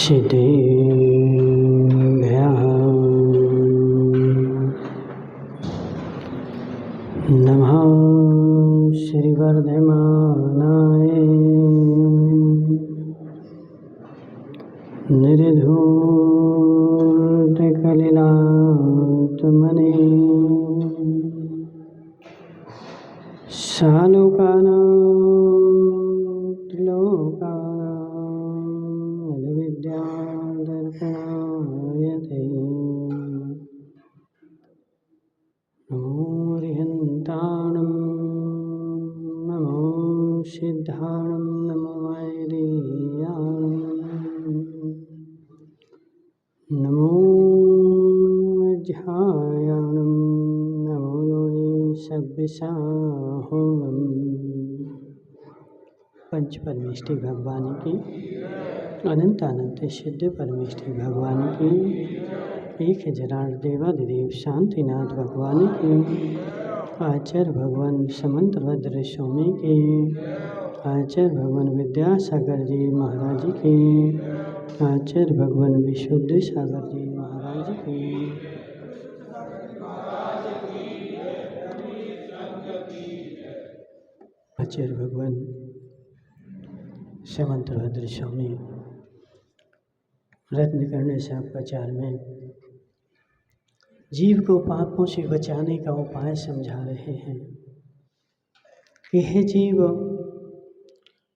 सिद्धेभ्यः नमः श्रीवर्धमानाय निर्धूतकलिलात्मने सालोकानां त्रिलोकानां यद्विद्यादर्पणाय ते नमो रिहन्ताणं नमो सिद्धाणं नमो वैदेयाणं नमो अध्यायाणं नमो लोये सव्यसाहोमम्। पंच परमेष्ठी भगवान की, अनंत अनंत सिद्ध परमेष्ठी भगवान की, एक हजार देवादिदेव शांतिनाथ भगवान की, आचार्य भगवान समंतभद्र स्वामी की, आचार्य भगवान विद्यासागर जी महाराज की, आचार्य भगवान विशुद्ध सागर जी महाराज की, आचार्य भगवान समंतभद्र स्वामी रत्नकर्ण साहब प्रचार में जीव को पापों से बचाने का उपाय समझा रहे हैं कि हे जीव,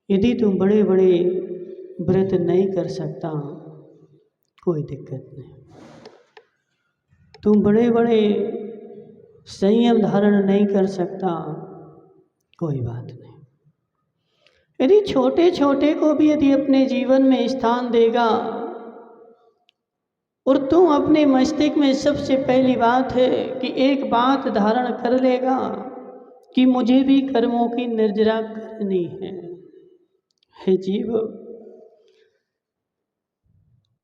यदि तुम बड़े बड़े व्रत नहीं कर सकता कोई दिक्कत नहीं, तुम बड़े बड़े संयम धारण नहीं कर सकता कोई बात नहीं। यदि छोटे छोटे को भी यदि अपने जीवन में स्थान देगा और तुम अपने मस्तिष्क में सबसे पहली बात है कि एक बात धारण कर लेगा कि मुझे भी कर्मों की निर्जरा करनी है। हे जीव,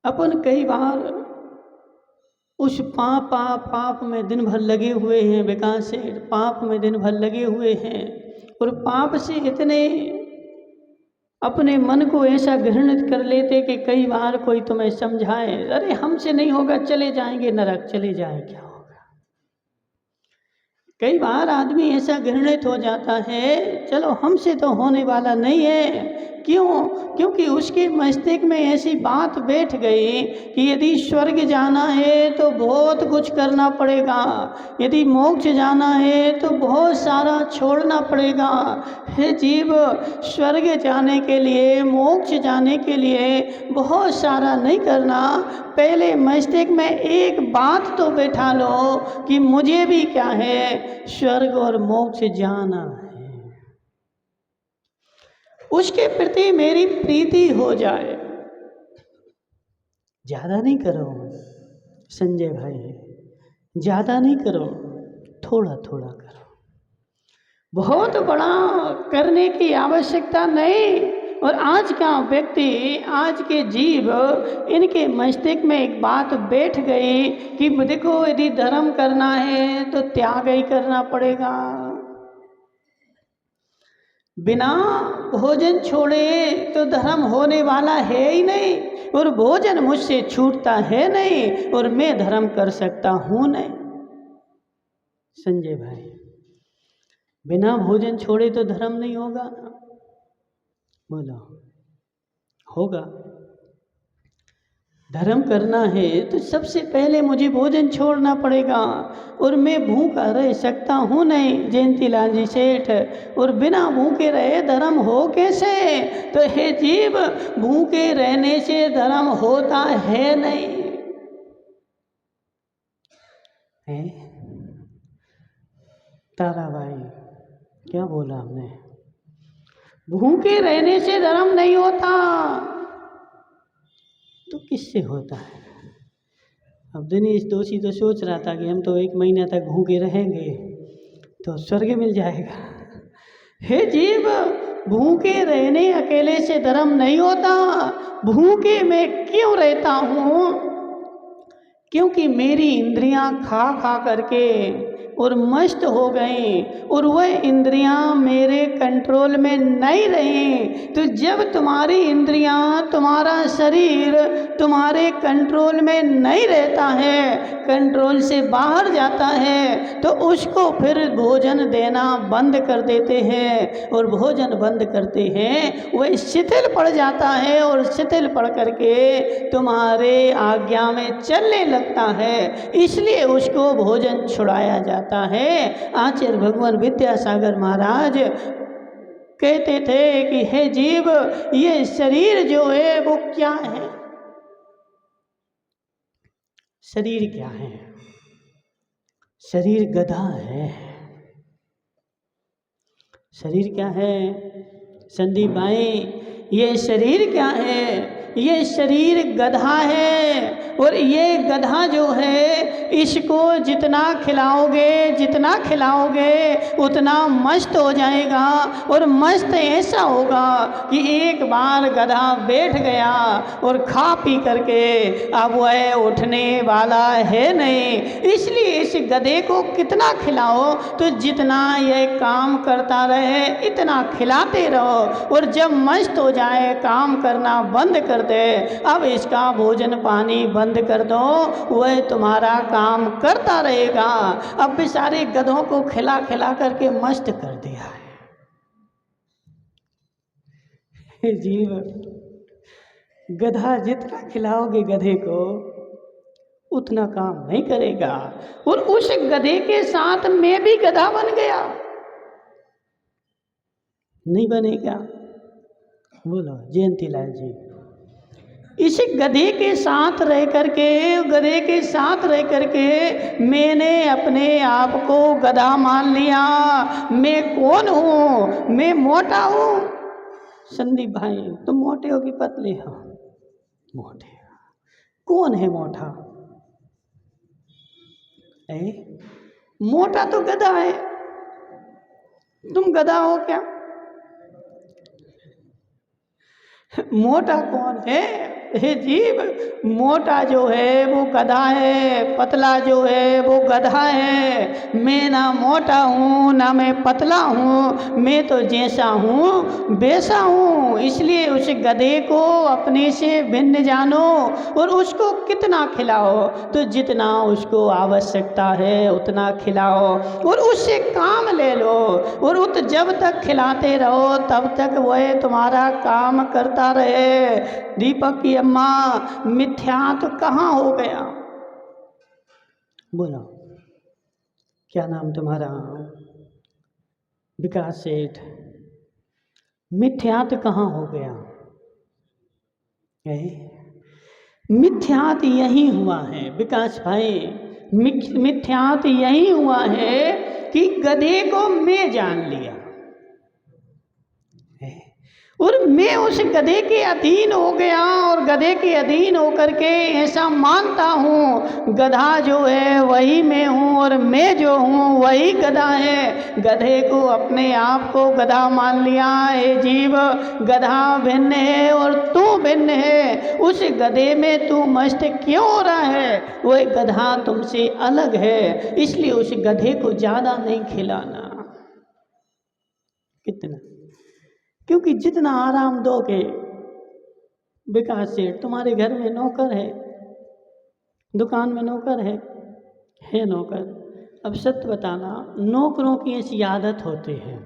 अपन कई बार उस पाप में दिन भर लगे हुए हैं, विकास से पाप में दिन भर लगे हुए हैं और पाप से इतने अपने मन को ऐसा घृणित कर लेते कि कई बार कोई तुम्हें समझाए, अरे हमसे नहीं होगा, चले जाएंगे नरक, चले जाए क्या होगा। कई बार आदमी ऐसा घृणित हो जाता है, चलो हमसे तो होने वाला नहीं है। क्यों? क्योंकि उसके मस्तिष्क में ऐसी बात बैठ गई कि यदि स्वर्ग जाना है तो बहुत कुछ करना पड़ेगा, यदि मोक्ष जाना है तो बहुत सारा छोड़ना पड़ेगा। हे जीव, स्वर्ग जाने के लिए, मोक्ष जाने के लिए बहुत सारा नहीं करना, पहले मस्तिष्क में एक बात तो बैठा लो कि मुझे भी क्या है, स्वर्ग और मोक्ष जाना है। उसके प्रति मेरी प्रीति हो जाए। ज़्यादा नहीं करो संजय भाई, ज़्यादा नहीं करो, थोड़ा थोड़ा करो। बहुत बड़ा करने की आवश्यकता नहीं। और आज का व्यक्ति, आज के जीव, इनके मस्तिष्क में एक बात बैठ गई कि देखो, यदि धर्म करना है तो त्याग ही करना पड़ेगा। बिना भोजन छोड़े तो धर्म होने वाला है ही नहीं, और भोजन मुझसे छूटता है नहीं, और मैं धर्म कर सकता हूँ नहीं। संजय भाई, बिना भोजन छोड़े तो धर्म नहीं होगा ना? बोलो, होगा? धर्म करना है तो सबसे पहले मुझे भोजन छोड़ना पड़ेगा, और मैं भूखा रह सकता हूँ नहीं जयंतीलाल जी सेठ। और बिना भूखे रहे धर्म हो कैसे? तो हे जीव, भूखे रहने से धर्म होता है नहीं है? ताराबाई, क्या बोला हमने? भूखे रहने से धर्म नहीं होता तो किससे होता है? अब दिनेश दोषी तो सोच रहा था कि हम तो 1 महीना तक भूखे रहेंगे तो स्वर्ग मिल जाएगा। हे जीव, भूखे रहने अकेले से धर्म नहीं होता। भूखे मैं क्यों रहता हूँ? क्योंकि मेरी इंद्रियां खा खा करके और मस्त हो गई और वह इंद्रियां मेरे कंट्रोल में नहीं रही। तो जब तुम्हारी इंद्रियां, तुम्हारा शरीर तुम्हारे कंट्रोल में नहीं रहता है, कंट्रोल से बाहर जाता है, तो उसको फिर भोजन देना बंद कर देते हैं। और भोजन बंद करते हैं वह शिथिल पड़ जाता है और शिथिल पड़ करके तुम्हारे आज्ञा में चलने लगता है, इसलिए उसको भोजन छुड़ाया जाता है। आचार्य भगवान विद्यासागर महाराज कहते थे कि हे जीव, ये शरीर जो है वो क्या है? शरीर क्या है? शरीर गधा है। शरीर क्या है संदीप भाई? ये शरीर क्या है? ये शरीर गधा है। और ये गधा जो है, इसको जितना खिलाओगे उतना मस्त हो जाएगा। और मस्त ऐसा होगा कि एक बार गधा बैठ गया और खा पी करके अब वह उठने वाला है नहीं। इसलिए इस गधे को कितना खिलाओ, तो जितना यह काम करता रहे इतना खिलाते रहो। और जब मस्त हो जाए, काम करना बंद कर दे, अब इसका भोजन पानी बंद कर दो, वह तुम्हारा काम करता रहेगा। अब बेचारे गधों को खिला खिला करके मस्त कर दिया है। जीव, गधा जितना खिलाओगे गधे को उतना काम नहीं करेगा। और उस गधे के साथ मैं भी गधा बन गया, नहीं बनेगा। बोलो जयंती लाल जी। इस गधे के साथ रह करके मैंने अपने आप को गधा मान लिया। मैं कौन हूँ? मैं मोटा हूँ। संदीप भाई, तुम मोटे हो कि पतले हो? मोटे। कौन है मोटा? मोटा तो गधा है। तुम गधा हो क्या? मोटा कौन है? हे जीव, मोटा जो है वो गधा है, पतला जो है वो गधा है। मैं ना मोटा हूँ ना मैं पतला हूँ, मैं तो जैसा हूँ वैसा हूँ। इसलिए उस गधे को अपने से भिन्न जानो और उसको कितना खिलाओ, तो जितना उसको आवश्यकता है उतना खिलाओ और उससे काम ले लो। और जब तक खिलाते रहो तब तक वह तुम्हारा काम करता रहे। दीपक की अम्मा, मिथ्यात्व कहाँ हो गया? बोलो, क्या नाम तुम्हारा? विकास सेठ। मिथ्यात्व कहाँ हो गया? मिथ्यात्व यही हुआ है विकास भाई। मिथ्यात्व यही हुआ है कि गधे को मैं जान लिया और मैं उस गधे के अधीन हो गया। और गधे के अधीन होकर के ऐसा मानता हूँ गधा जो है वही मैं हूँ और मैं जो हूँ वही गधा है। गधे को अपने आप को गधा मान लिया। हे जीव, गधा भिन्न है और तू भिन्न है। उस गधे में तू मस्त क्यों हो रहा है? वह गधा तुमसे अलग है, इसलिए उस गधे को ज़्यादा नहीं खिलाना। कितना? क्योंकि जितना आराम दोगे, विकास सेठ तुम्हारे घर में नौकर है, दुकान में नौकर है नौकर। अब सत्य बताना, नौकरों की ऐसी आदत होती है।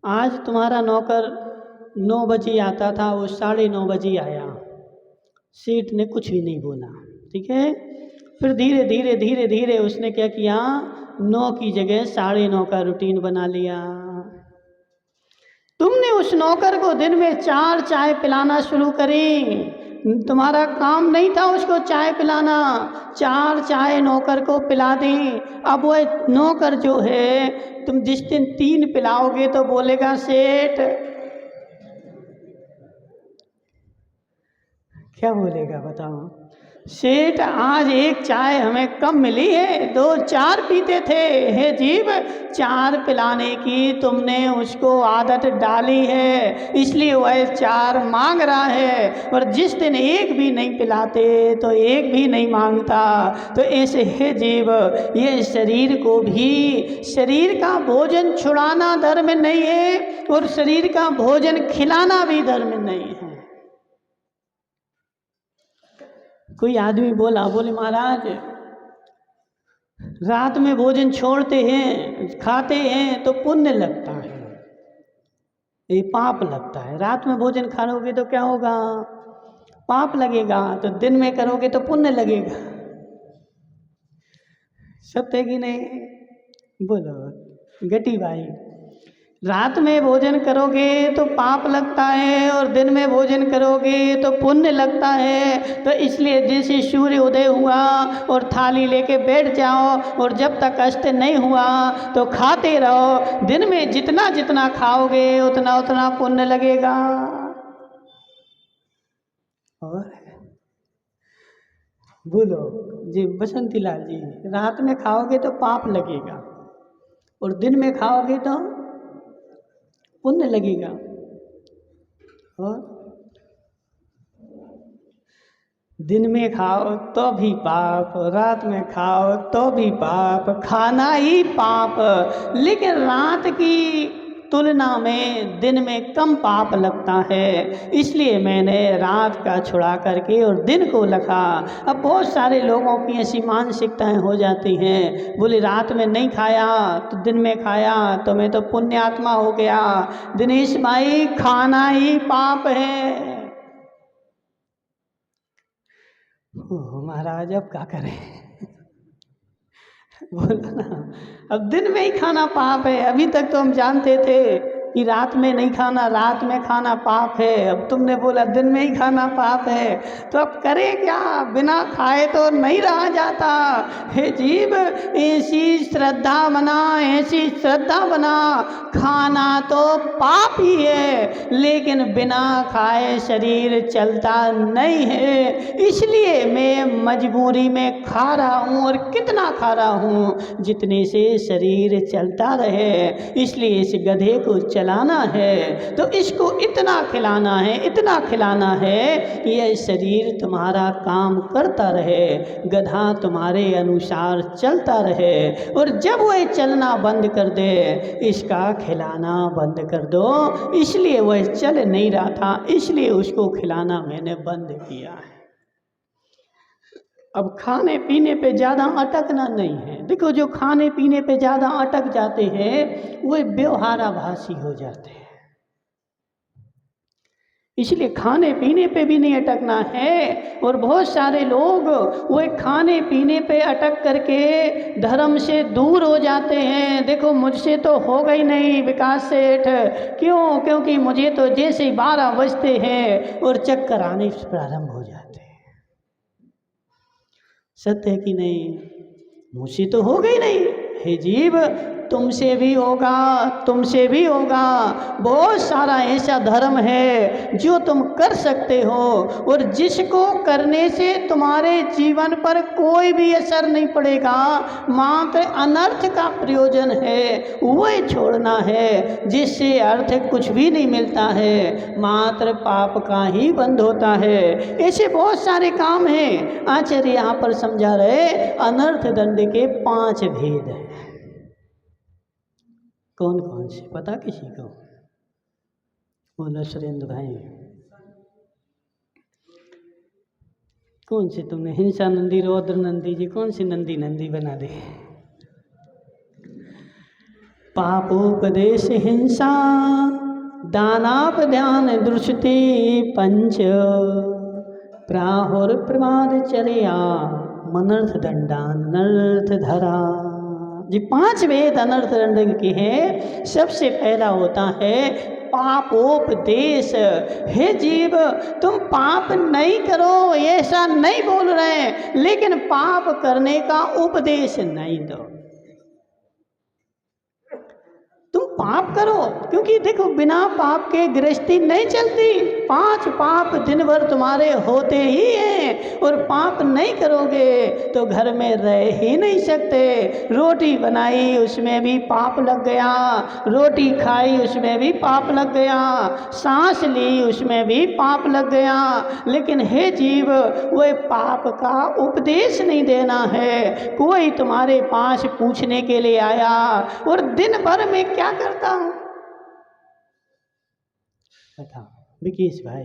आज तुम्हारा नौकर 9 बजे आता था, वो 9:30 बजे आया, सेठ ने कुछ भी नहीं बोला, ठीक है। फिर धीरे धीरे उसने क्या किया, 9 की जगह 9:30 का रूटीन बना लिया। तुमने उस नौकर को दिन में 4 चाय पिलाना शुरू करी। तुम्हारा काम नहीं था उसको चाय पिलाना, 4 चाय नौकर को पिला दी। अब वह नौकर जो है, तुम जिस दिन 3 पिलाओगे तो बोलेगा सेठ, क्या बोलेगा बताओ? सेठ आज एक चाय हमें कम मिली है, 2-4 पीते थे। हे जीव, 4 पिलाने की तुमने उसको आदत डाली है, इसलिए वह 4 मांग रहा है। और जिस दिन एक भी नहीं पिलाते तो एक भी नहीं मांगता। तो ऐसे हे जीव, ये शरीर को भी, शरीर का भोजन छुड़ाना धर्म नहीं है और शरीर का भोजन खिलाना भी धर्म नहीं है। कोई आदमी बोले महाराज रात में भोजन छोड़ते हैं, खाते हैं तो पुण्य लगता है, ये पाप लगता है। रात में भोजन खाओगे तो क्या होगा? पाप लगेगा। तो दिन में करोगे तो पुण्य लगेगा। सत्य है कि नहीं? बोलो गटी भाई, रात में भोजन करोगे तो पाप लगता है और दिन में भोजन करोगे तो पुण्य लगता है। तो इसलिए जैसे सूर्य उदय हुआ और थाली लेके बैठ जाओ और जब तक अस्त नहीं हुआ तो खाते रहो। दिन में जितना जितना खाओगे उतना उतना पुण्य लगेगा। और बोलो जी बसंती लाल जी, रात में खाओगे तो पाप लगेगा और दिन में खाओगे तो पुण्य लगेगा। और दिन में खाओ तो भी पाप, रात में खाओ तो भी पाप, खाना ही पाप। लेकिन रात की तुलना में दिन में कम पाप लगता है, इसलिए मैंने रात का छुड़ा करके और दिन को लिखा। अब बहुत सारे लोगों की ऐसी मानसिकताएं हो जाती हैं, बोले रात में नहीं खाया तो दिन में खाया तो मैं तो पुण्य आत्मा हो गया। दिनेश भाई, खाना ही पाप है। महाराज अब क्या करें? बोला ना, अब दिन में ही खाना पाप है। अभी तक तो हम जानते थे कि रात में नहीं खाना, रात में खाना पाप है। अब तुमने बोला दिन में ही खाना पाप है, तो अब करे क्या? बिना खाए तो नहीं रहा जाता। हे जीव, ऐसी श्रद्धा बना, ऐसी श्रद्धा बना, खाना तो पाप ही है लेकिन बिना खाए शरीर चलता नहीं है। इसलिए मैं मजबूरी में खा रहा हूँ। और कितना खा रहा हूँ? जितने से शरीर चलता रहे। इसलिए इस गधे को चलाना है तो इसको इतना खिलाना है, इतना खिलाना है कि यह शरीर तुम्हारा काम करता रहे, गधा तुम्हारे अनुसार चलता रहे। और जब वह चलना बंद कर दे, इसका खिलाना बंद कर दो। इसलिए वह चल नहीं रहा था, इसलिए उसको खिलाना मैंने बंद किया है। अब खाने पीने पे ज़्यादा अटकना नहीं है। देखो, जो खाने पीने पे ज़्यादा अटक जाते हैं वो व्यवहाराभासी हो जाते हैं। इसलिए खाने पीने पे भी नहीं अटकना है। और बहुत सारे लोग वो खाने पीने पे अटक करके धर्म से दूर हो जाते हैं। देखो, मुझसे तो होगा ही नहीं विकास सेठ। क्यों? क्योंकि मुझे तो जैसे ही 12 बजते हैं और चक्कर आने प्रारंभ हो जाते हैं। सत्य है कि नहीं? मुझसे तो होगा ही नहीं। हे जीव, तुमसे भी होगा, तुमसे भी होगा। बहुत सारा ऐसा धर्म है जो तुम कर सकते हो और जिसको करने से तुम्हारे जीवन पर कोई भी असर नहीं पड़ेगा, मात्र अनर्थ का प्रयोजन है, वही छोड़ना है। जिससे अर्थ कुछ भी नहीं मिलता है, मात्र पाप का ही बंध होता है। ऐसे बहुत सारे काम हैं। आचार्य यहाँ पर समझा रहे अनर्थ दंड के 5 भेद हैं। कौन कौन से पता किसी को? बोलो सुरेंद्र भाई, कौन से तुमने? हिंसा नंदी, रौद्र नंदी जी, कौन सी नंदी नंदी बना दे? पापोपदेश हिंसा, दानाप ध्यान दृष्टि पंच, प्राहुर प्रमाद चर्या, मनर्थ दंडानर्थ धरा। जी 5 वेद अनर्थ दंड के हैं। सबसे पहला होता है पापोपदेश। हे जीव, तुम पाप नहीं करो ऐसा नहीं बोल रहे, लेकिन पाप करने का उपदेश नहीं दो। तुम पाप करो, क्योंकि देखो बिना पाप के गृहस्थी नहीं चलती। 5 पाप दिन भर तुम्हारे होते ही हैं, और पाप नहीं करोगे तो घर में रह ही नहीं सकते। रोटी बनाई उसमें भी पाप लग गया, रोटी खाई उसमें भी पाप लग गया, सांस ली उसमें भी पाप लग गया। लेकिन हे जीव, वह पाप का उपदेश नहीं देना है। कोई तुम्हारे पास पूछने के लिए आया और दिन भर में क्या करता हूं, बताओ विकेश भाई,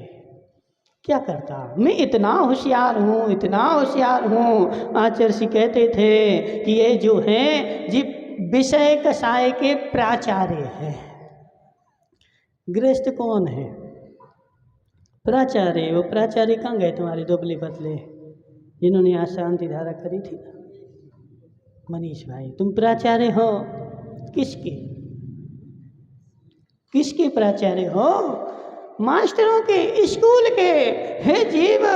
क्या करता? मैं इतना होशियार हूँ, इतना होशियार हूँ। आचार्य जी कहते थे कि ये जो हैं जी विषय कषाय के प्राचार्य हैं। गृहस्थ कौन है? प्राचार्य। वो प्राचार्य कहाँ गए तुम्हारे दुबले पतले, जिन्होंने आज शांति धारा करी थी? मनीष भाई, तुम प्राचार्य हो किसके? किसके प्राचार्य हो? मास्टरों के, स्कूल के। हे जीव,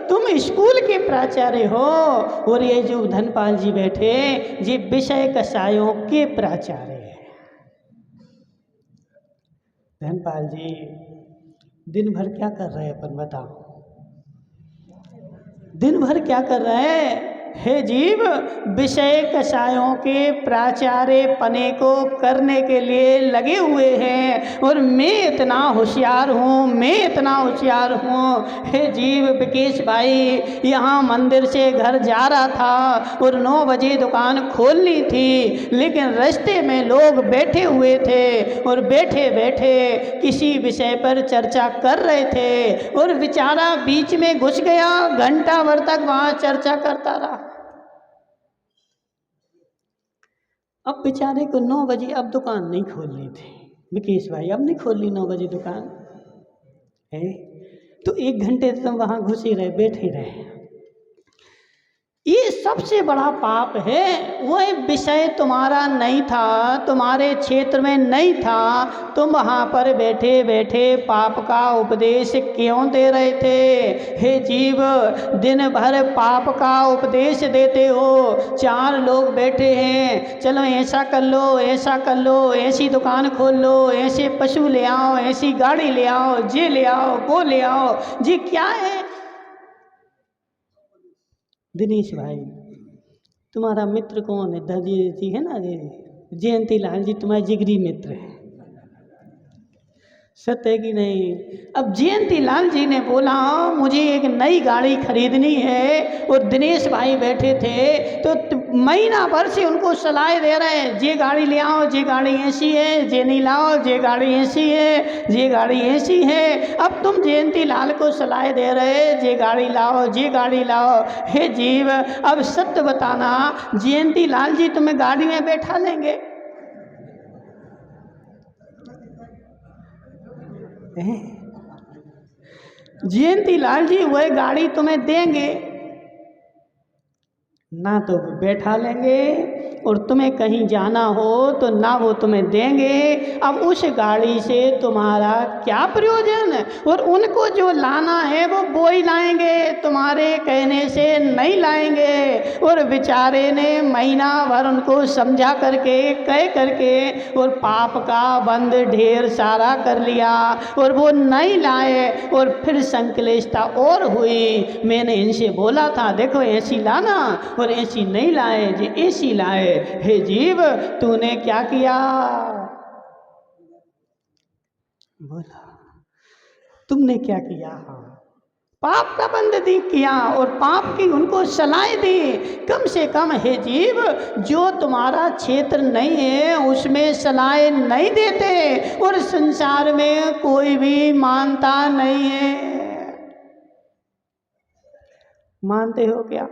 तुम स्कूल के प्राचार्य हो, और ये जो धनपाल जी बैठे जी विषय कषायों के प्राचार्य हैं। धनपाल जी दिन भर क्या कर रहे हैं अपन बताओ? दिन भर क्या कर रहे हैं? हे जीव, विषय कषायों के प्राचार्य पने को करने के लिए लगे हुए हैं, और मैं इतना होशियार हूँ, मैं इतना होशियार हूँ। हे जीव विकेश भाई, यहाँ मंदिर से घर जा रहा था और 9 बजे दुकान खोलनी थी, लेकिन रास्ते में लोग बैठे हुए थे और बैठे बैठे किसी विषय पर चर्चा कर रहे थे, और बेचारा बीच में घुस गया, घंटा भर तक वहाँ चर्चा करता रहा। अब बेचारे को 9 बजे अब दुकान नहीं खोलनी थी। विकेश भाई अब नहीं खोलनी 9 बजे दुकान है, तो 1 घंटे तुम वहाँ घुसे रहे, बैठे रहे। ये सबसे बड़ा पाप है। वह विषय तुम्हारा नहीं था, तुम्हारे क्षेत्र में नहीं था, तुम वहाँ पर बैठे बैठे पाप का उपदेश क्यों दे रहे थे? हे जीव, दिन भर पाप का उपदेश देते हो। 4 लोग बैठे हैं, चलो ऐसा कर लो, ऐसा कर लो, ऐसी दुकान खोल लो, ऐसे पशु ले आओ, ऐसी गाड़ी ले आओ, ये ले आओ, वो ले आओ। जी क्या है? दिनेश भाई, तुम्हारा मित्र कौन है? दादी जी है ना, जयंती लाल जी तुम्हारे जिगरी मित्र है, सत्य है कि नहीं? अब जयंती लाल जी ने बोला मुझे एक नई गाड़ी खरीदनी है, और दिनेश भाई बैठे थे तो महीना भर से उनको सलाह दे रहे हैं, ये गाड़ी ले आओ, ये गाड़ी ऐसी है, ये नहीं लाओ, ये गाड़ी ऐसी है, ये गाड़ी ऐसी है। अब तुम जयंती लाल को सलाह दे रहे, ये गाड़ी लाओ, ये गाड़ी लाओ। हे जीव, अब सत्य बताना, जयंती लाल जी तुम्हें गाड़ी में बैठा लेंगे? जयंती लाल जी वह गाड़ी तुम्हें देंगे ना, तो बैठा लेंगे, और तुम्हें कहीं जाना हो तो ना वो तुम्हें देंगे। अब उस गाड़ी से तुम्हारा क्या प्रयोजन? और उनको जो लाना है वो ही लाएंगे, तुम्हारे कहने से नहीं लाएंगे। और बेचारे ने महीना भर उनको समझा करके, कह करके, और पाप का बंद ढेर सारा कर लिया, और वो नहीं लाए, और फिर संकलेशता और हुई। मैंने इनसे बोला था देखो ऐसी लाना, और ऐसी नहीं लाए, जी ऐसी लाए। हे जीव, तूने क्या किया? बोला तुमने क्या किया? पाप का बंद किया, और पाप की उनको सलाह दी। कम से कम हे जीव, जो तुम्हारा क्षेत्र नहीं है उसमें सलाह नहीं देते, और संसार में कोई भी मानता नहीं है। मानते हो क्या?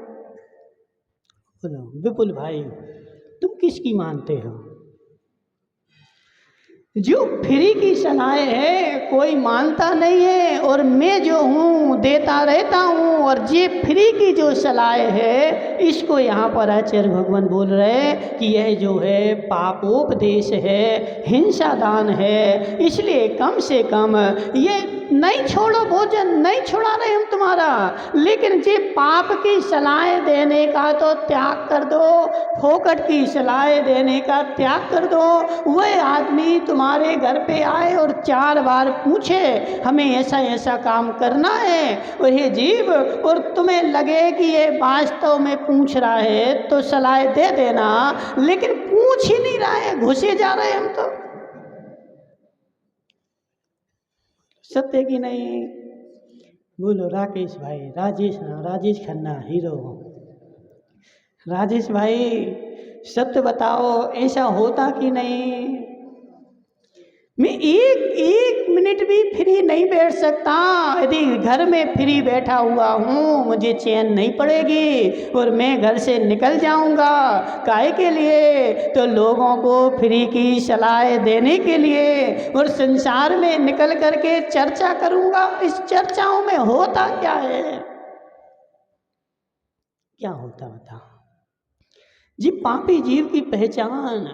बोलो विपुल भाई, तुम किसकी मानते हो? जो फ्री की सलाह है कोई मानता नहीं है, और मैं जो हूँ देता रहता हूँ, और ये फ्री की जो सलाह है इसको यहाँ पर आचार्य भगवान बोल रहे हैं कि यह जो है पापोपदेश है, हिंसा दान है। इसलिए कम से कम ये नहीं छोड़ो भोजन, नहीं छुड़ा रहे हम तुम्हारा, लेकिन जे पाप की सलाह देने का तो त्याग कर दो, फोकट की सलाह देने का त्याग कर दो। वह आदमी तुम्हारे घर पे आए और 4 बार पूछे हमें ऐसा ऐसा काम करना है, और ये जीव, और तुम्हें लगे कि ये वास्तव में पूछ रहा है तो सलाह दे देना, लेकिन पूछ ही नहीं रहा है, घुसे जा रहे हम तो। सत्य की नहीं? बोलो राकेश भाई, राजेश खन्ना हीरो। राजेश भाई सत्य बताओ, ऐसा होता कि नहीं? मैं एक मिनट भी फ्री नहीं बैठ सकता। यदि घर में फ्री बैठा हुआ हूँ मुझे चैन नहीं पड़ेगी और मैं घर से निकल जाऊँगा। काहे के लिए? तो लोगों को फ्री की सलाह देने के लिए, और संसार में निकल करके चर्चा करूँगा। इस चर्चाओं में होता क्या है? क्या होता बताओ जी? पापी जीव की पहचान,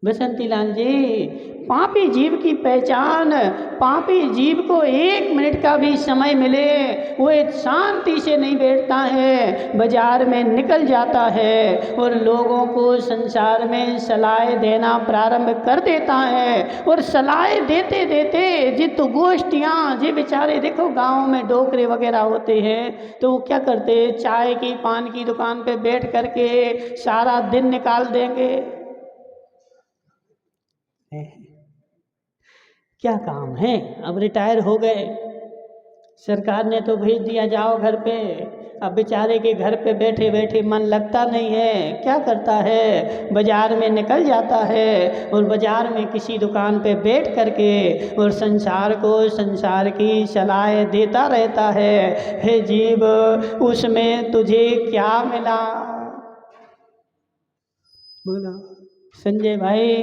बसंती लाल जी, पापी जीव की पहचान, पापी जीव को 1 मिनट का भी समय मिले वो एक शांति से नहीं बैठता है, बाजार में निकल जाता है और लोगों को संसार में सलाह देना प्रारंभ कर देता है। और सलाह देते देते जित गोष्ठियाँ, जी बेचारे देखो गाँव में डोकरे वगैरह होते हैं तो वो क्या करते, चाय की पान की दुकान पे बैठ करके सारा दिन निकाल देंगे। क्या काम है? अब रिटायर हो गए, सरकार ने तो भेज दिया जाओ घर पे। अब बेचारे के घर पे बैठे बैठे मन लगता नहीं है, क्या करता है, बाजार में निकल जाता है और बाजार में किसी दुकान पे बैठ करके और संसार को संसार की सलाह देता रहता है। हे जीव, उसमें तुझे क्या मिला? बोला संजय भाई,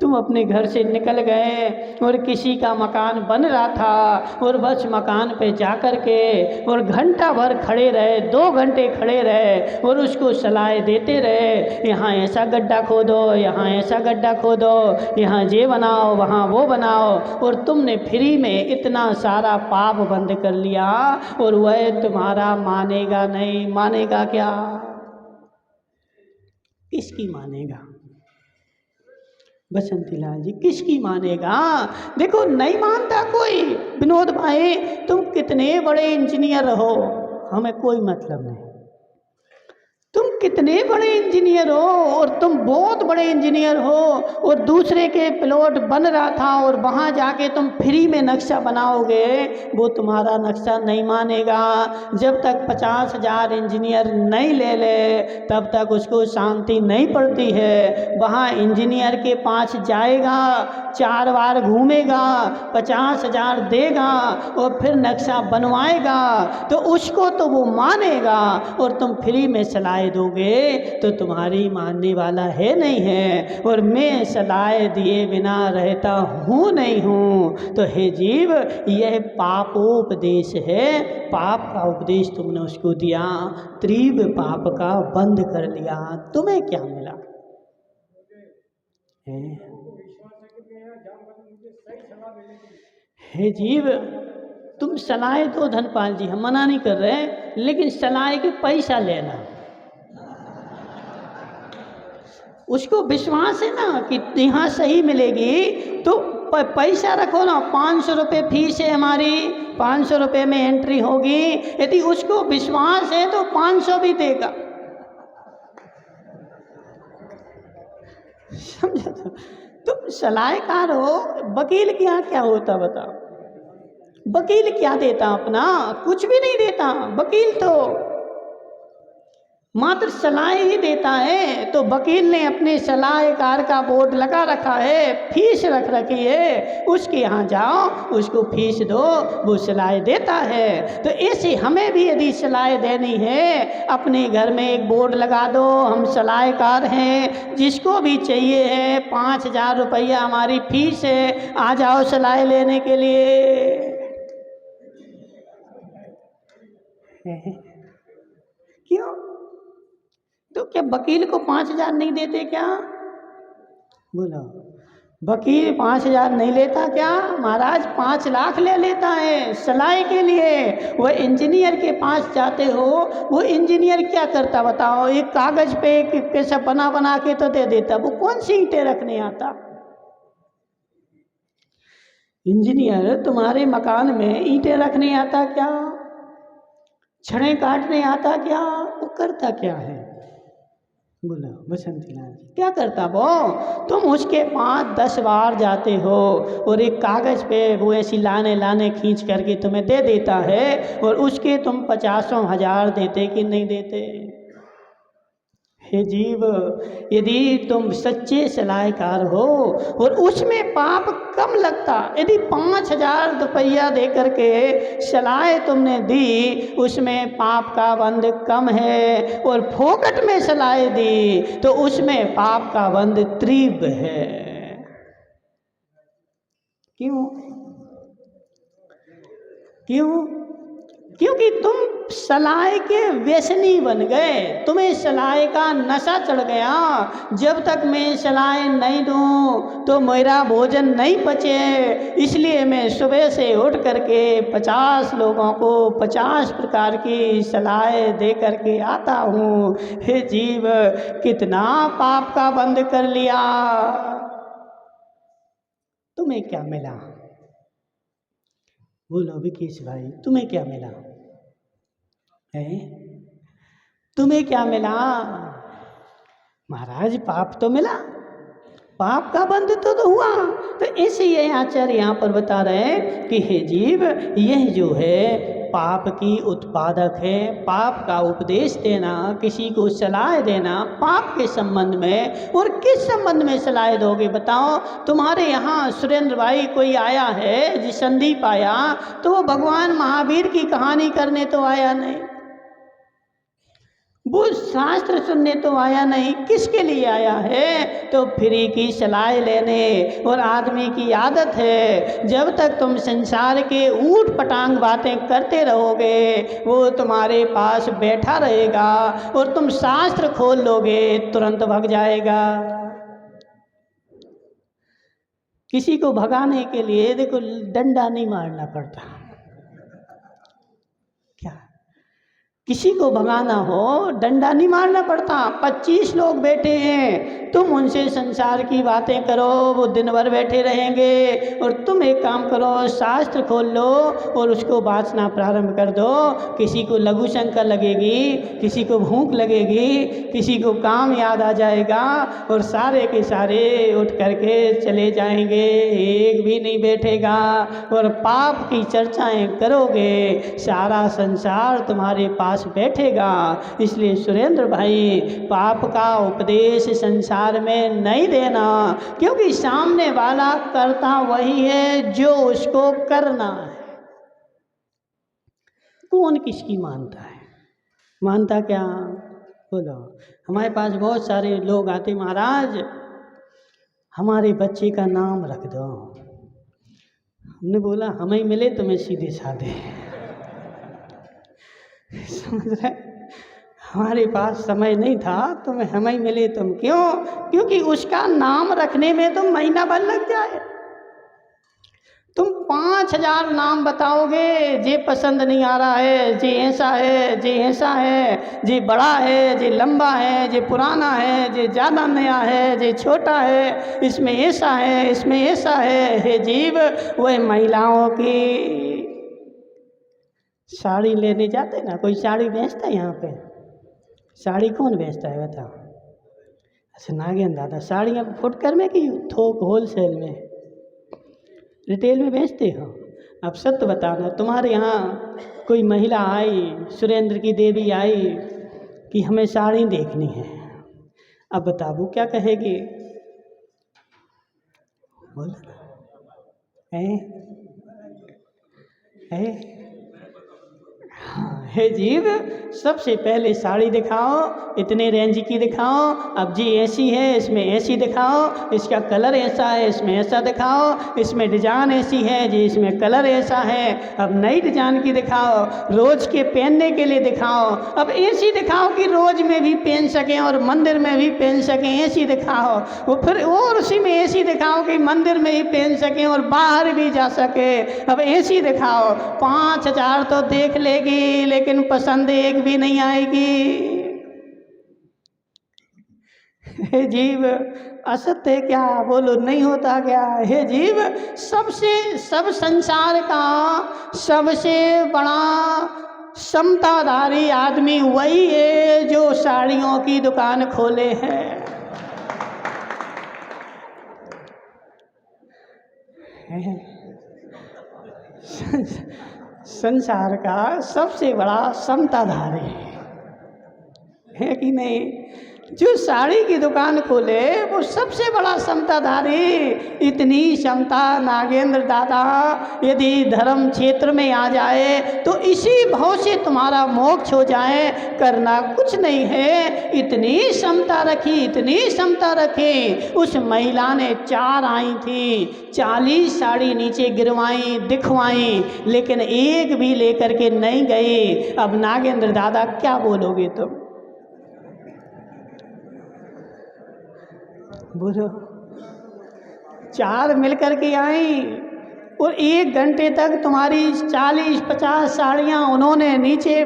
तुम अपने घर से निकल गए और किसी का मकान बन रहा था और बस मकान पे जा कर के और घंटा भर खड़े रहे, 2 घंटे खड़े रहे और उसको सलाह देते रहे, यहाँ ऐसा गड्ढा खोदो, यहाँ ऐसा गड्ढा खोदो, यहाँ ये बनाओ, वहाँ वो बनाओ, और तुमने फ्री में इतना सारा पाप बंद कर लिया और वह तुम्हारा मानेगा नहीं। मानेगा क्या? किसकी मानेगा? बसंती लाल जी, किसकी मानेगा? देखो नहीं मानता कोई। विनोद भाई, तुम कितने बड़े इंजीनियर रहो, हमें कोई मतलब नहीं। तुम कितने बड़े इंजीनियर हो और तुम बहुत बड़े इंजीनियर हो और दूसरे के प्लॉट बन रहा था और वहाँ जाके तुम फ्री में नक्शा बनाओगे, वो तुम्हारा नक्शा नहीं मानेगा। जब तक 50,000 इंजीनियर नहीं ले ले तब तक उसको शांति नहीं पड़ती है। वहाँ इंजीनियर के पास जाएगा, 4 बार घूमेगा, 50,000 देगा और फिर नक्शा बनवाएगा तो उसको तो वो मानेगा, और तुम फ्री में सलाह दोगे तो तुम्हारी मानने वाला है नहीं है। और मैं सलाह दिए बिना रहता हूँ नहीं हूँ। तो हे जीव, यह पापोपदेश है, पाप का उपदेश तुमने उसको दिया, तीव्र पाप का बंद कर लिया, तुम्हें क्या मिला? हे जीव, तुम सलाह दो धनपाल जी, हम मना नहीं कर रहे, लेकिन सलाह के पैसा लेना। उसको विश्वास है ना कि यहाँ सही मिलेगी तो पैसा रखो ना। 500 रुपये फीस है हमारी, 500 रुपये में एंट्री होगी। यदि उसको विश्वास है तो 500 भी देगा। समझा? तुम सलाहकार हो, वकील के यहाँ क्या होता बताओ? वकील क्या देता अपना? कुछ भी नहीं देता। वकील तो मात्र सलाह ही देता है। तो वकील ने अपने सलाहकार का बोर्ड लगा रखा है, फीस रख रखी है, उसके यहाँ जाओ, उसको फीस दो, वो सलाह देता है। तो ऐसे हमें भी यदि सलाह देनी है, अपने घर में एक बोर्ड लगा दो, हम सलाहकार हैं, जिसको भी चाहिए है 5,000 रुपया हमारी फीस है, आ जाओ सलाह लेने के लिए। क्यों? तो क्या वकील को 5,000 नहीं देते क्या? बोलो। वकील 5,000 नहीं लेता क्या महाराज? 5 लाख ले लेता है सलाई के लिए। वह इंजीनियर के पास जाते हो, वो इंजीनियर क्या करता बताओ? एक कागज पे एक कैसा बना के तो दे देता, वो कौन सी ईंटें रखने आता? इंजीनियर तुम्हारे मकान में ईंटें रखने आता क्या? छड़ें काटने आता क्या? वो करता क्या है? बोला बसंती लाल जी क्या करता वो? तुम उसके 5-10 बार जाते हो और एक कागज़ पे वो ऐसी लाने खींच करके तुम्हें दे देता है, और उसके तुम 50,000 देते कि नहीं देते? हे जीव, यदि तुम सच्चे सलाहकार हो और उसमें पाप कम लगता, यदि 5,000 रुपया दे करके सलाह तुमने दी, उसमें पाप का बंध कम है, और फोकट में सलाह दी तो उसमें पाप का बंध तीव्र है। क्यों? क्यों? क्योंकि तुम सलाह के व्यसनी बन गए, तुम्हें सलाह का नशा चढ़ गया। जब तक मैं सलाह नहीं दूं तो मेरा भोजन नहीं पचे, इसलिए मैं सुबह से उठ करके 50 लोगों को 50 प्रकार की सलाह दे करके आता हूँ। हे जीव, कितना पाप का बंद कर लिया। तुम्हें क्या मिला? बोलो विकेश भाई, तुम्हें क्या मिला है? तुम्हें क्या मिला? महाराज पाप तो मिला, पाप का बंध तो हुआ। तो ऐसे ये आचार्य यहाँ पर बता रहे हैं कि हे जीव, यह जो है पाप की उत्पादक है। पाप का उपदेश देना, किसी को सलाह देना पाप के संबंध में। और किस संबंध में सलाह दोगे बताओ? तुम्हारे यहाँ सुरेंद्र भाई कोई आया है, जी संदीप आया, तो वो भगवान महावीर की कहानी करने तो आया नहीं, वो शास्त्र सुनने तो आया नहीं। किसके लिए आया है? तो फ्री की सलाह लेने। और आदमी की आदत है, जब तक तुम संसार के ऊट पटांग बातें करते रहोगे वो तुम्हारे पास बैठा रहेगा, और तुम शास्त्र खोल लोगे तुरंत भाग जाएगा। किसी को भगाने के लिए देखो डंडा नहीं मारना पड़ता, क्या किसी को भगाना हो डंडा नहीं मारना पड़ता। 25 लोग बैठे हैं, तुम उनसे संसार की बातें करो, वो दिन भर बैठे रहेंगे, और तुम एक काम करो, शास्त्र खोल लो और उसको वाचना प्रारंभ कर दो। किसी को लघु शंका लगेगी, किसी को भूख लगेगी, किसी को काम याद आ जाएगा, और सारे के सारे उठ करके चले जाएंगे, एक भी नहीं बैठेगा। और पाप की चर्चाएं करोगे, सारा संसार तुम्हारे पास बैठेगा। इसलिए सुरेंद्र भाई, पाप का उपदेश संसार में नहीं देना, क्योंकि सामने वाला करता वही है जो उसको करना है। कौन किसकी मानता है? मानता क्या? बोलो। हमारे पास बहुत सारे लोग आते, महाराज हमारे बच्चे का नाम रख दो। हमने बोला हमें मिले तुम्हें सीधे साधे समझ रहे? हमारे पास समय नहीं था, तुम्हें हमें मिले तुम। क्यों? क्योंकि उसका नाम रखने में तो महीना भर लग जाए। तुम 5,000 नाम बताओगे, जे पसंद नहीं आ रहा है, जे ऐसा है, जे ऐसा है, जे बड़ा है, जे लंबा है, जे पुराना है, जे ज़्यादा नया है, जे छोटा है, इसमें ऐसा है, इसमें ऐसा है। हे जीव, वह महिलाओं की साड़ी लेने जाते ना, कोई साड़ी बेचता है यहाँ पे? साड़ी कौन बेचता है बताओ? अच्छा नागेंद्र दादा। साड़ियाँ फुटकर में कि थोक होलसेल में, रिटेल में बेचते हो? अब सत्य बताना, तुम्हारे यहाँ कोई महिला आई, सुरेंद्र की देवी आई कि हमें साड़ी देखनी है, अब बताओ वो क्या कहेगी? बोल है? हाँ हे जीव, सबसे पहले साड़ी दिखाओ, इतने रेंज की दिखाओ। अब जी ऐसी है, इसमें ऐसी दिखाओ, इसका कलर ऐसा है, इसमें ऐसा दिखाओ, इसमें डिजाइन ऐसी है जी, इसमें कलर ऐसा है। अब नई डिजाइन की दिखाओ, रोज के पहनने के लिए दिखाओ। अब ऐसी दिखाओ कि रोज में भी पहन सकें और मंदिर में भी पहन सकें, ऐसी दिखाओ। वो फिर और उसी में ऐसी दिखाओ कि मंदिर में ही पहन सकें और बाहर भी जा सके। अब ऐसी दिखाओ। 5,000 तो देख लेगी लेकिन पसंद एक भी नहीं आएगी। हे जीव, असत्य क्या, बोलो नहीं होता क्या? हे जीव, सब संसार का सबसे बड़ा समताधारी आदमी वही है जो साड़ियों की दुकान खोले है। संसार का सबसे बड़ा समताधारी है कि नहीं? जो साड़ी की दुकान खोले वो सबसे बड़ा समताधारी। इतनी समता नागेंद्र दादा यदि धर्म क्षेत्र में आ जाए तो इसी भाव से तुम्हारा मोक्ष हो जाए, करना कुछ नहीं है। इतनी समता रखी, इतनी समता रखी। उस महिला ने 4 आई थी, 40 साड़ी नीचे गिरवाई, दिखवाई, लेकिन एक भी लेकर के नहीं गई। अब नागेंद्र दादा क्या बोलोगे तुम? बोलो। 4 मिलकर के आई और 1 घंटे तक तुम्हारी 40-50 साड़ियाँ उन्होंने नीचे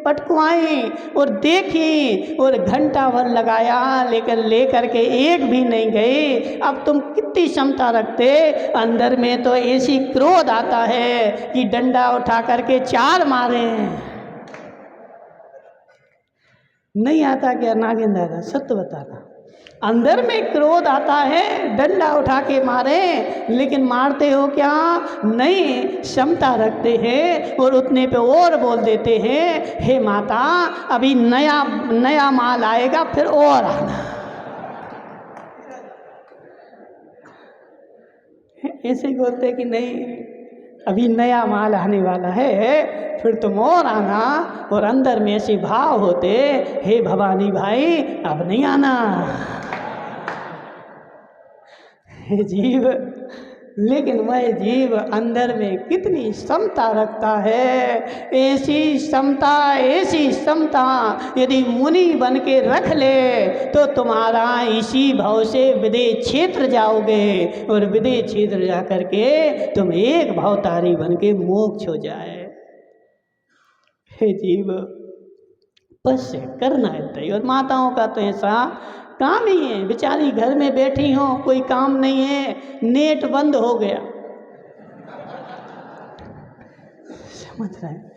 पटकवाई और देखी और घंटा भर लगाया, लेकिन लेकर के एक भी नहीं गई। अब तुम कितनी क्षमता रखते? अंदर में तो ऐसी क्रोध आता है कि डंडा उठा करके 4 मारे। नहीं आता क्या नागेंद्र दादा? सत्य बताना। अंदर में क्रोध आता है, डंडा उठा के मारे, लेकिन मारते हो क्या? नहीं, क्षमता रखते हैं और उतने पे और बोल देते हैं, हे माता अभी नया माल आएगा फिर और आना। ऐसे ही बोलते कि नहीं, अभी नया माल आने वाला है फिर तुम और आना। और अंदर में ऐसे भाव होते, हे भवानी भाई अब नहीं आना। हे जीव, लेकिन वह जीव अंदर में कितनी क्षमता रखता है। ऐसी क्षमता यदि मुनि बन के रख ले तो तुम्हारा इसी भाव से विदेह क्षेत्र जाओगे और विदेह क्षेत्र जा करके तुम एक भावतारी बन के मोक्ष हो जाए। हे जीव, बस करना है तय। और माताओं का तो ऐसा काम ही है, बेचारी घर में बैठी हो, कोई काम नहीं है, नेट बंद हो गया। समझ रहे हैं?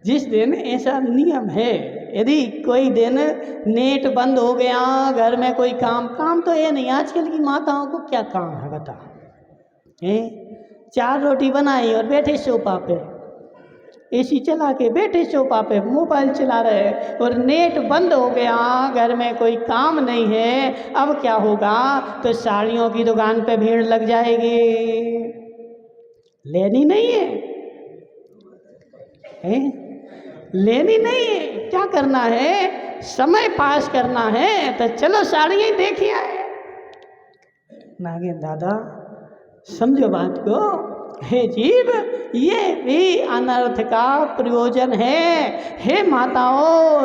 जिस दिन ऐसा नियम है, यदि कोई दिन नेट बंद हो गया, घर में कोई काम तो ये नहीं। आजकल की माताओं को क्या काम है बता? 4 रोटी बनाई और बैठे सोफा पे, एसी चला के बैठे सोफा पे मोबाइल चला रहे और नेट बंद हो गया, घर में कोई काम नहीं है। अब क्या होगा? तो साड़ियों की दुकान पे भीड़ लग जाएगी। लेनी नहीं है, लेनी नहीं है, क्या करना है? समय पास करना है तो चलो साड़ियाँ देखिए आए। नागेंद्र दादा समझो बात को। हे जीव, ये भी अनर्थ का प्रयोजन है। हे माताओं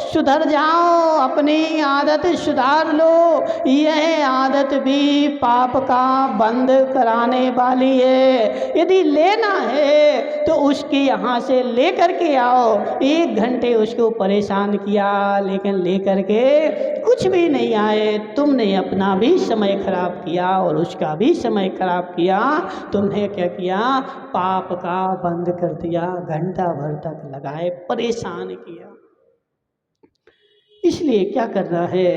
सुधर जाओ, अपनी आदत सुधार लो। यह आदत भी पाप का बंद कराने वाली है। यदि लेना है तो उसके यहाँ से लेकर के आओ। 1 घंटे उसको परेशान किया, लेकिन लेकर के कुछ भी नहीं आए। तुमने अपना भी समय खराब किया और उसका भी समय खराब किया। तुमने क्या किया? पाप का बंद कर दिया, घंटा भर तक लगाए, परेशान किया। इसलिए क्या करना है?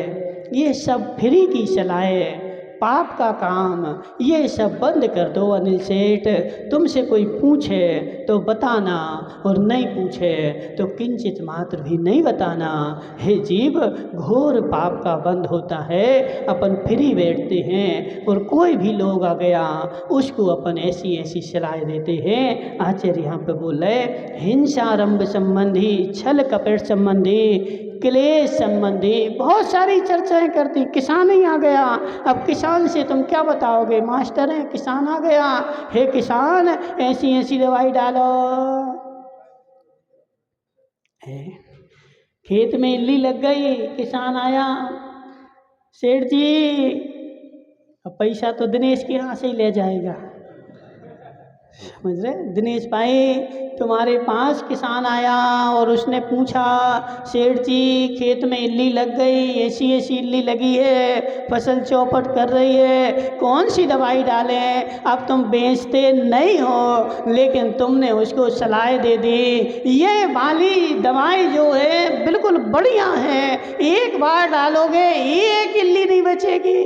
ये सब फ्री की सलाह है। पाप का काम, ये सब बंद कर दो अनिल सेठ। तुमसे कोई पूछे तो बताना, और नहीं पूछे तो किंचित मात्र भी नहीं बताना। हे जीव, घोर पाप का बंद होता है, अपन फ्री बैठते हैं और कोई भी लोग आ गया उसको अपन ऐसी ऐसी सलाह देते हैं। आचार्य यहाँ पे बोल रहे, हिंसारंभ संबंधी, छल कपट संबंधी, क्लेश संबंधी बहुत सारी चर्चाएं करती। किसान ही आ गया, अब किसान से तुम क्या बताओगे? मास्टर है, किसान आ गया, हे किसान ऐसी ऐसी दवाई डालो। खेत में इल्ली लग गई, किसान आया, सेठ जी अब पैसा तो दिनेश के यहाँ से ही ले जाएगा। समझ रहे? दिनेश भाई तुम्हारे पास किसान आया और उसने पूछा, सेठ जी खेत में इल्ली लग गई, ऐसी ऐसी इल्ली लगी है, फसल चौपट कर रही है, कौन सी दवाई डालें? अब तुम बेचते नहीं हो लेकिन तुमने उसको सलाह दे दी, ये वाली दवाई जो है बिल्कुल बढ़िया है, एक बार डालोगे एक इल्ली नहीं बचेगी।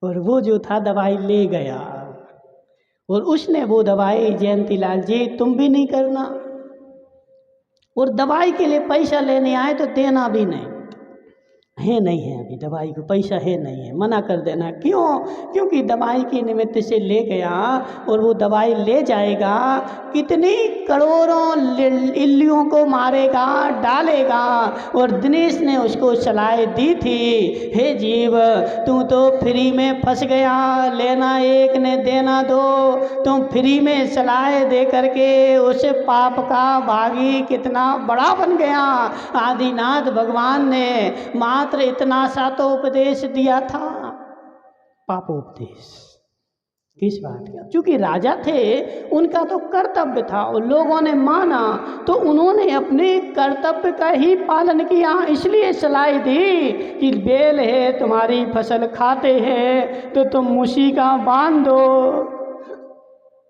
और वो जो था दवाई ले गया, और उसने वो दवाई, जयंतीलाल जी तुम भी नहीं करना, और दवाई के लिए पैसा लेने आए तो देना भी नहीं है, नहीं है अभी दवाई को पैसा है नहीं है, मना कर देना। क्यों? क्योंकि दवाई के निमित्त से ले गया और वो दवाई ले जाएगा, कितनी करोड़ों इल्लियों को मारेगा, डालेगा। और दिनेश ने उसको सलाह दी थी, हे जीव तू तो फ्री में फंस गया, लेना एक ने देना दो, तुम फ्री में सलाह दे करके उस पाप का भागी कितना बड़ा बन गया। आदिनाथ भगवान ने मात्र इतना सा तो उपदेश दिया था, पापोपदेश। किस बात का? क्योंकि राजा थे, उनका तो कर्तव्य था, और लोगों ने माना तो उन्होंने अपने कर्तव्य का ही पालन किया। इसलिए सलाह दी कि बेल है तुम्हारी फसल खाते हैं तो तुम मूसिका बांध दो।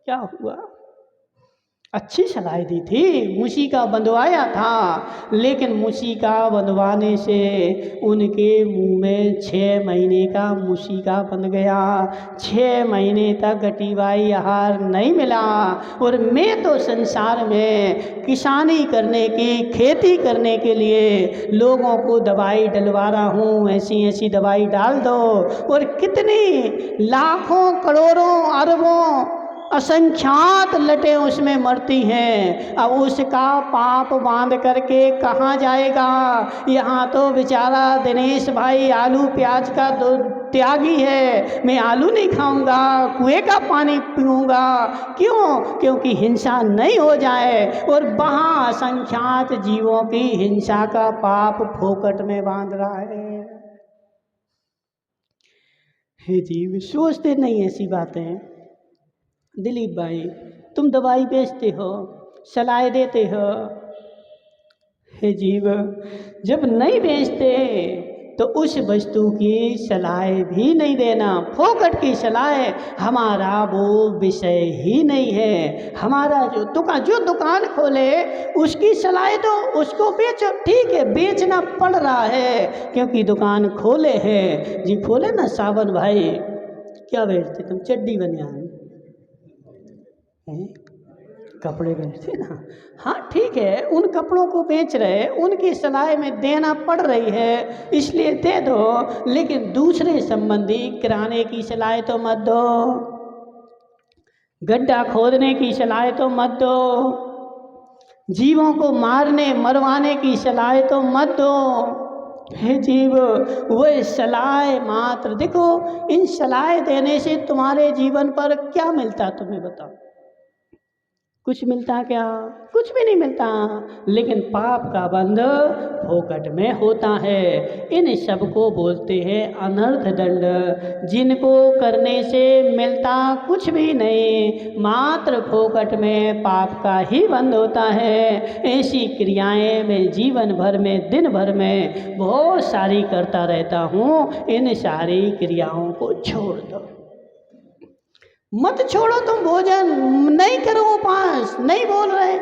क्या हुआ? अच्छी सलाह दी थी, मूसिका बंधवाया था, लेकिन मूसिका बंधवाने से उनके मुंह में 6 महीने का मूसिका बंध गया, 6 महीने तक गटीवाई आहार नहीं मिला। और मैं तो संसार में किसानी करने की, खेती करने के लिए लोगों को दवाई डलवा रहा हूँ, ऐसी ऐसी दवाई डाल दो, और कितनी लाखों करोड़ों अरबों असंख्यात लटें उसमें मरती हैं। अब उसका पाप बांध करके कहाँ जाएगा? यहाँ तो बेचारा दिनेश भाई आलू प्याज का त्यागी है, मैं आलू नहीं खाऊंगा, कुएं का पानी पीऊंगा। क्यों? क्योंकि हिंसा नहीं हो जाए, और वहाँ असंख्यात जीवों की हिंसा का पाप फोकट में बांध रहा है। हे जीव, सोचते नहीं ऐसी बातें। दिलीप भाई तुम दवाई बेचते हो, सलाह देते हो, हे जीव जब नहीं बेचते तो उस वस्तु की सलाह भी नहीं देना। फोकट की सलाह हमारा वो विषय ही नहीं है। हमारा जो दुकान खोले उसकी सलाह तो उसको बेचो, ठीक है बेचना पड़ रहा है क्योंकि दुकान खोले है। जी खोले ना सावन भाई, क्या बेचते तुम? चड्डी बनियान, कपड़े बेचते ना? हाँ ठीक है, उन कपड़ों को बेच रहे, उनकी सलाह में देना पड़ रही है इसलिए दे दो, लेकिन दूसरे संबंधी किराने की सलाह तो मत दो, गड्ढा खोदने की सलाह तो मत दो, जीवों को मारने मरवाने की सलाह तो मत दो। हे जीव, वह सलाह मात्र देखो, इन सलाह देने से तुम्हारे जीवन पर क्या मिलता तुम्हें बताओ? कुछ मिलता क्या? कुछ भी नहीं मिलता, लेकिन पाप का बंध फोकट में होता है। इन सब को बोलते हैं अनर्थ दंड, जिनको करने से मिलता कुछ भी नहीं, मात्र फोकट में पाप का ही बंध होता है। ऐसी क्रियाएं मैं जीवन भर में, दिन भर में बहुत सारी करता रहता हूँ। इन सारी क्रियाओं को छोड़ दो, मत छोड़ो। तुम भोजन नहीं करो, उपास नहीं बोल रहे,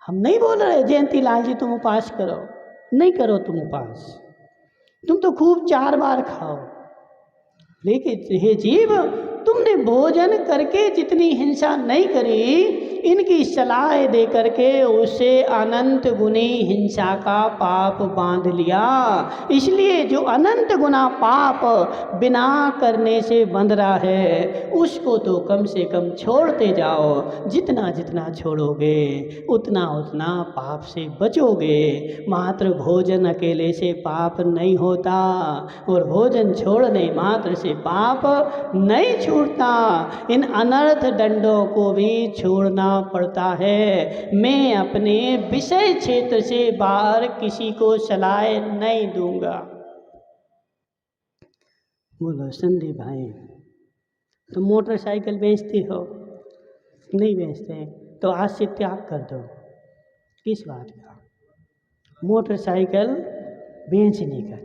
हम नहीं बोल रहे जयंती लाल जी तुम उपास करो, नहीं करो तुम उपवास, तुम तो खूब 4 बार खाओ, लेकिन हे जीव, तुमने भोजन करके जितनी हिंसा नहीं करी, इनकी सलाह दे करके उसे अनंत गुनी हिंसा का पाप बांध लिया। इसलिए जो अनंत गुना पाप बिना करने से बंध रहा है, उसको तो कम से कम छोड़ते जाओ। जितना जितना छोड़ोगे उतना उतना पाप से बचोगे। मात्र भोजन अकेले से पाप नहीं होता, और भोजन छोड़ने मात्र से पाप नहीं छूटता, इन अनर्थ दंडों को भी छोड़ना पड़ता है। मैं अपने विषय क्षेत्र से बाहर किसी को सलाह नहीं दूंगा। बोलो संदीप भाई, तुम मोटरसाइकिल बेचती हो? नहीं बेचते तो आज से त्याग कर दो। किस बात का? मोटरसाइकिल बेचने का,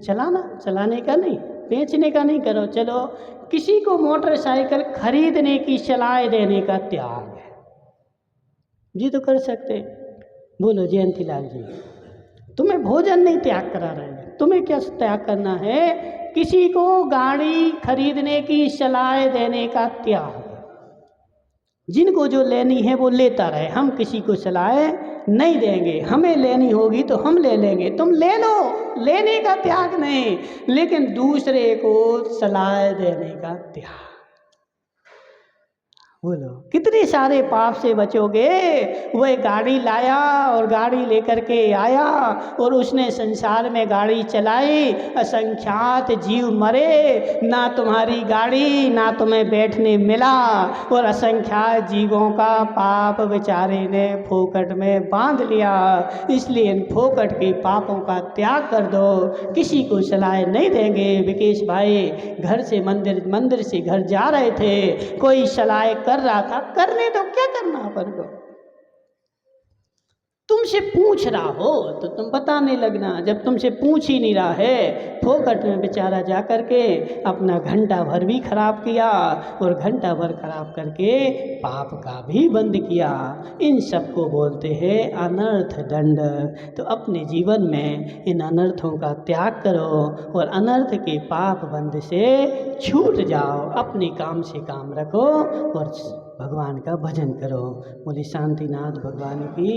चलाने का नहीं, बेचने का नहीं करो। चलो किसी को मोटरसाइकिल खरीदने की सलाह देने का त्याग है जी, तो कर सकते। बोलो जयंती लाल जी, तुम्हें भोजन नहीं त्याग करा रहे हैं, तुम्हें क्या त्याग करना है? किसी को गाड़ी खरीदने की सलाह देने का त्याग। जिनको जो लेनी है वो लेता रहे, हम किसी को सलाह नहीं देंगे। हमें लेनी होगी तो हम ले लेंगे, तुम ले लो, लेने का त्याग नहीं, लेकिन दूसरे को सलाह देने का त्याग। बोलो कितने सारे पाप से बचोगे। वह गाड़ी लाया और गाड़ी लेकर के आया और उसने संसार में गाड़ी चलाई, असंख्यात जीव मरे, ना तुम्हारी गाड़ी ना तुम्हें बैठने मिला, और असंख्यात जीवों का पाप बेचारे ने फोकट में बांध लिया। इसलिए इन फोकट के पापों का त्याग कर दो। किसी को सलाह नहीं देंगे। विकेश भाई घर से मंदिर से घर जा रहे थे, कोई सलाह कर रहा था, करने दो, क्या करना अपन को? तुमसे पूछ रहा हो तो तुम बताने लगना। जब तुमसे पूछ ही नहीं रहा है, फोकट में बेचारा जा कर के अपना घंटा भर भी खराब किया, और घंटा भर खराब करके पाप का भी बंद किया। इन सब को बोलते हैं अनर्थ दंड। तो अपने जीवन में इन अनर्थों का त्याग करो और अनर्थ के पाप बंद से छूट जाओ। अपने काम से काम रखो और भगवान का भजन करो। बोले शांतिनाथ भगवान की।